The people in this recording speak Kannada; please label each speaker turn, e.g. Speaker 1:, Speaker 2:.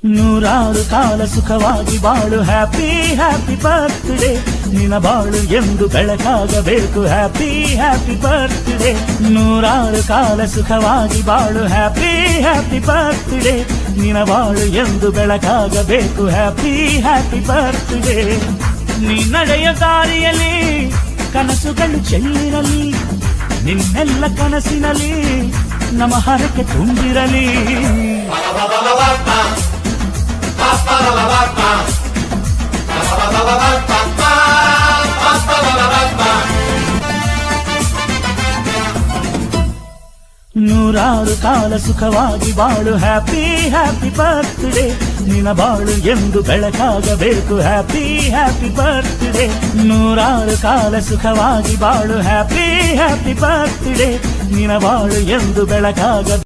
Speaker 1: ನೂರಾರು ಕಾಲ ಸುಖವಾಗಿ ಬಾಳು ಹ್ಯಾಪಿ ಹ್ಯಾಪಿ ಬರ್ತ್ಡೇ ನಿನ ಬಾಳು ಎಂದು ಬೆಳಕಾಗಬೇಕು ಹ್ಯಾಪಿ ಹ್ಯಾಪಿ ಬರ್ತ್ಡೇ ನೂರಾರು ಕಾಲ ಸುಖವಾಗಿ ಬಾಳು ಹ್ಯಾಪಿ ಹ್ಯಾಪಿ ಬರ್ತ್ಡೇ ನಿನ ಬಾಳು ಎಂದು ಬೆಳಕಾಗಬೇಕು ಹ್ಯಾಪಿ ಹ್ಯಾಪಿ ಬರ್ತ್ಡೇ ನೀ ನಡೆಯ ದಾರಿಯಲ್ಲಿ ಕನಸುಗಳು ಚೆಲ್ಲಿರಲಿ ನಿನ್ನೆಲ್ಲ ಕನಸಿನಲ್ಲಿ ನಮ್ಮ ಹರಕೆ ತುಂಬಿರಲಿ ನೂರಾರು ಕಾಲ ಸುಖವಾಗಿ ಬಾಳು ಹ್ಯಾಪಿ ಹ್ಯಾಪಿ ಬರ್ತ್ಡೇ ನಿನ ಬಾಳು ಎಂದು ಬೆಳಕಾಗಬೇಕು ಹ್ಯಾಪಿ ಹ್ಯಾಪಿ ಬರ್ತ್ಡೇ ನೂರಾರು ಕಾಲ ಸುಖವಾಗಿ ಬಾಳು ಹ್ಯಾಪಿ ಹ್ಯಾಪಿ ಬರ್ತ್ಡೇ ನಿನ ಬಾಳು ಎಂದು ಬೆಳಕಾಗಬೇಕು